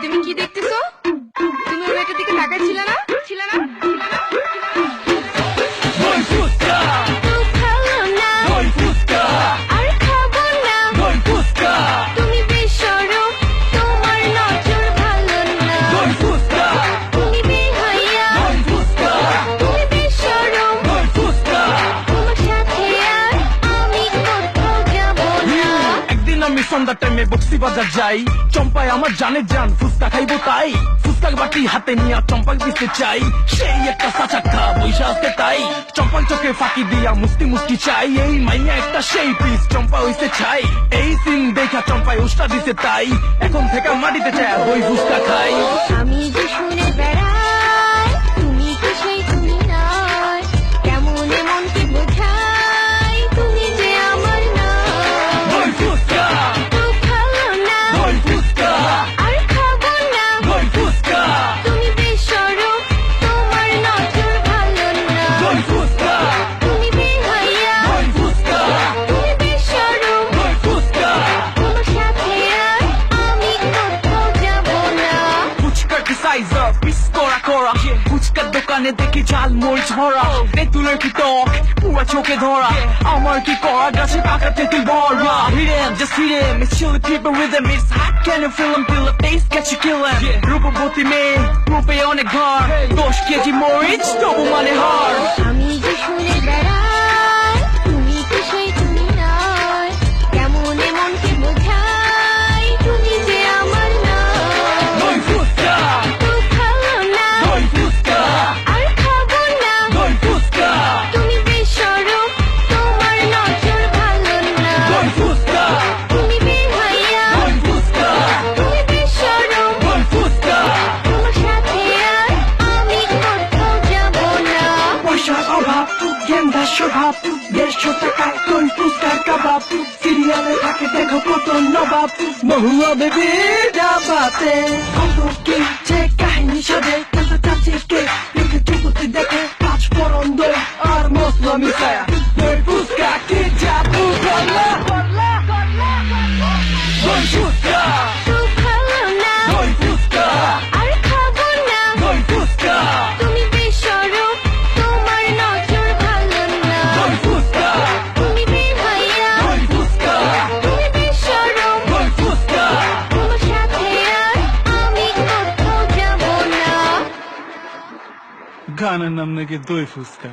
তুমি কি দেখতেছো? তুমি ওই মেয়েটার দিকে তাকাচ্ছিলে না? ছিলে না? সন্ধ্যার টাইমে বক্সি বাজার যাই, চম্পায় আমার জানের জান, ফুচকা খাইবো তাই ফুচকার বাটি হাতে নিয়ে চম্পাক দিতে চাই। সেই একটা সাচাক্কা পয়সা আছে তাই চম্পার চোখে ফাঁকি দিয়া মুস্তি মুস্তি চাই। এই মাইয়া একটা সেই পিস চম্পা হইছে ছাই। এই সিন দেখা চম্পায় উস্তা দিতে তাই এখন থেকে মাটিতে চায় ওই ফুচকা খাই। আমি যে শুনে বেড়াই তুমি কি সেই তুমি নয়, কেমন মনকে বোঝাই তুমি যে আমার নয়। ফুচকা ভালো না ফুচকা আর খাবো না, ফুচকা তুমি বেশরম তোমার নজর ভালো না। ফুচকা তুমি বেহায়া ফুচকা তুমি বেশরম, ফুচকা তোমার সাথে আর আমি কোথাও যাবো না। ফুচকার সাইজ পিস করা করা, ফুচকার দোকানে দেখি ঝাল মরিচ ভরা, তেঁতুলের কি টক পুরা চোখে ধরা। আমার কি করা গাছে পাকা তেঁতুল ভরা। Hidden, just hidden, it's chilly people rhythm, it's hot, can you feel them, feel the taste, get you killing. রূপবতী মেয়ে রূপে অনেক ঘর, 10 কেজি মরিচ তবু মানে হার। আমি যে শুনে বেড়াই তুমি কি সেই তুমি নয়, কেমন মনকে বোঝাই তুমি যে আমার নয়। ফুচকা ভালো না ফুচকা আর খাবো না, ফুচকা তুমি বেশরম তোমার নজর ভালো না। ফুচকা তুমি বেহায়া ফুচকা তুমি বেশরম, ফুচকা তোমার সাথে আর আমি কোথাও যাবো না। পয়সার অভাব গেন্দার স্বভাব, 150 টাকায় কোন ফুচকার কাবাব, সিরিয়ালে থাকে দেখো কত নবাব। মহুয়া বেবি ডাবাতে কত কি যে কাহিনী সাজে, কিন্তু চাচিকে লিখে চুপুতি দেখে 5 ফোড়ন দই আর মশলা মিশায়া ওই ফুচকা কি জাদু করলা। ওই ফুচকা ভালো না ওই ফুচকা আর খাবো না, ওই ফুচকা তুমি বেশরম তোমার নজর ভালো না। ওই ফুচকা তুমি বেহায়া ওই ফুচকা তুমি বেশরম, ওই ফুচকা। তোমার সাথে আর আমি কোথাও যাবো না। গানের নাম নাকি দই ফুচকা।